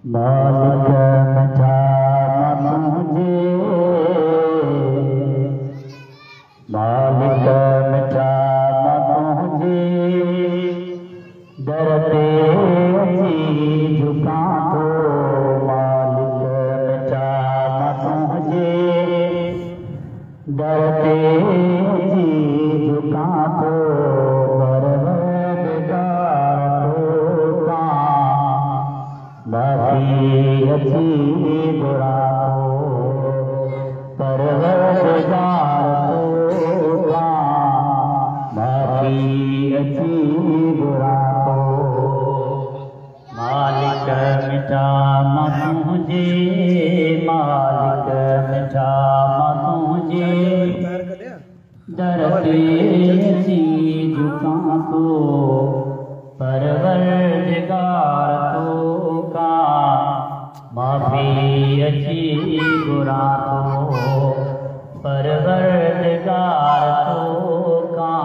मालिक मिठा मुझे, मालिक मिठा मुझे, दर पे अची झुका तो। मालिक मिठा मुझे, दर पे अची झुका तो। माफ़ी अची घुरा तो, परवरदिगार तोखां माफ़ी अची घुरा तो। मालिक मिठा तुंहिंजे, मालिक मिठा तुंहिंजे, दर ते अची झुकां तो। परवरदिगार माफ़ी अची घुरा तो। परवरदिगार तोखां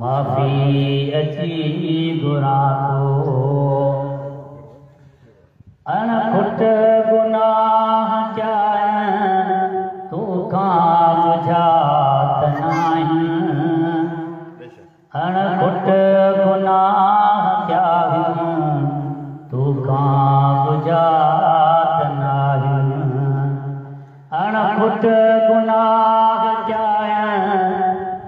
माफ़ी अची घुरा तो। अणपुट गुनाह कया तोखां बुझात नाहिनि। अणपुट गुनाह कया तोखां बुझात नाहिनि। अणपुट गुनाह कया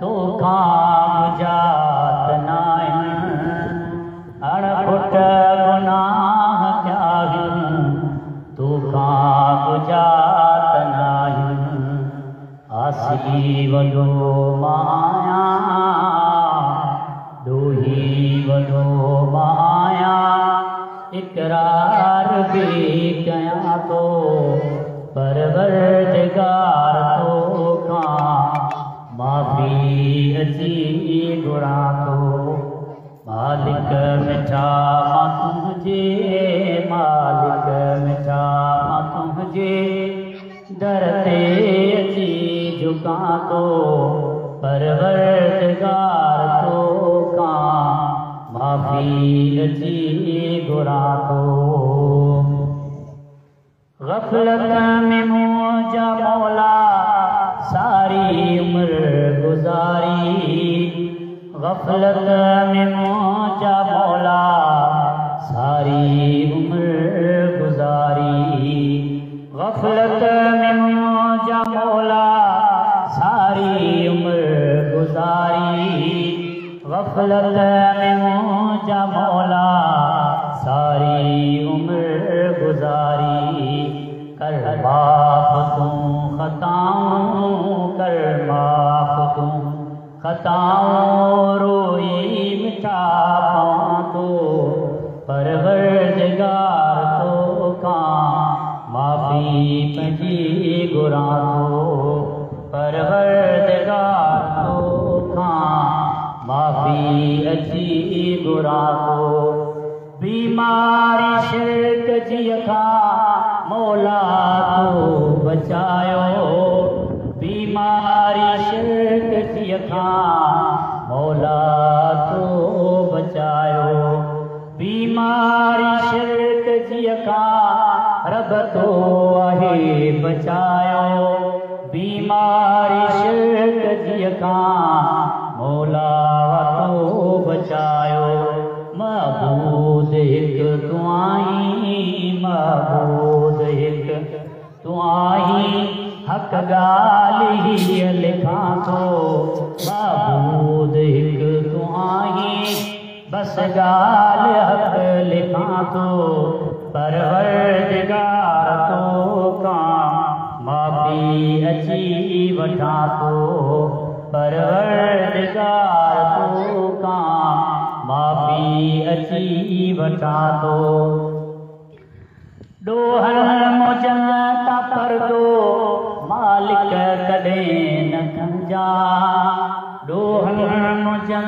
तोखां बुझात नाहिनि। अणपुट गुनाह कया तोखां बुझात नाहिनि। आसी वॾो माया, ॾोही वॾो माया, इकरार भी कयां तो। परवरदिगार तोखां माफ़ी अची घुरा तो। मालिक मिठा तुंहिंजे, मालिक मिठा तुंहिंजे, दर ते अची झुकां तो। परवरदिगार तोखां माफ़ी अची घुरा तो। गफ़लत में मुंहिंजा मौला सारी उम्र गुज़ारी। गफ़लत में मुंहिंजा मौला सारी उम्र गुज़ारी। गफ़लत में मुंहिंजा मौला सारी उम्र गुज़ारी। गफ़लत में मुंहिंजा मौला सारी उम्र गुज़ारी। कर माफ़ तूं ख़ताऊं, कर माफ़ तूं ख़ताऊं, रोई मिठा पवां तो। परवरदिगार तोखां माफ़ी पंहिंजी घुरा तो। परवरदिगार तोखां माफ़ी अची घुरा तो। बीमारी शिरक जी खां मौला तो बचायो। बीमारी शिरक जी खां मौला तो बचायो। बीमारी शिरक जी खां रब तो आहे बचायो। बीमारी शिरक जी खां मौला तो बचायो। महबूद हिकु तूं आहीं, महबूद हिकु तूं आहीं, हक़ ॻाल्हि हीअ लिखां थो। महबूद हिकु तूं आहीं, बसि ॻाल्हि हक़ लिखां थो। परवरदिगार तोखां माफ़ी अची वठां थो। परवरदिगार तोखां माफ़ी अची वठां थो। ॾोहनि मुंहिंजा तां परदो मालिक कॾहिं न खंजां। ॾोहनि मुंहिंजा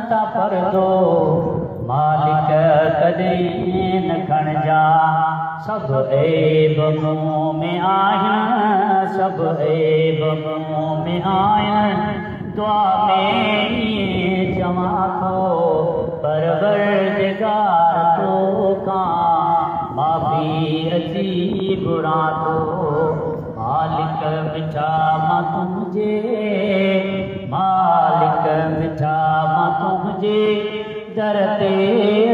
तां परदो मालिक कॾहिं न खणजां। सभु ऐब मूं में आहिनि, सभु ऐब मूं में आहिनि, दुआ में चवां थो। परवरदिगार तोखां माफ़ी माफ़ी अची घुरां थो मालिक मिठा मां तुंहिंजे मालिक मिठा मां तुंहिंजे दर ते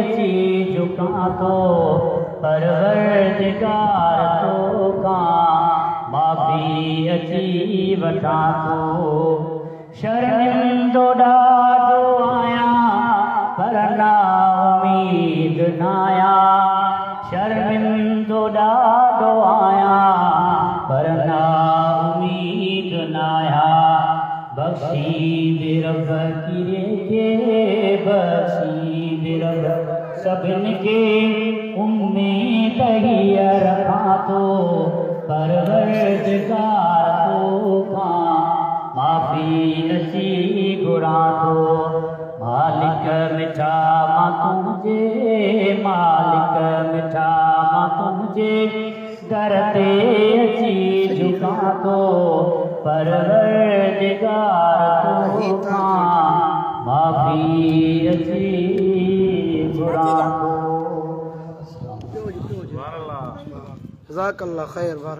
अची झुकां थो परवरदिगार तोखां माफ़ी अची वठां थो शर्मिंदो ॾाढो आहियां पर ना उमीद न आहियां शर्मिंदो ॾाढो आहियां पर ना उमीद न आहियां बख़्शी दे रब कीरे खे बख़्शी दे रब सभिनि खे उम्मीद हीअ रखां थो परवरदिगार तोखां माफ़ी अची घुरां थो मालिक मिठा मां तुंहिंजे मालिक मिठा मां तुंहिंजे दर ते अची झुकां थो परवरदिगार तोखां माफ़ी अची घुरां थो। जज़ाकल्लाह खैर।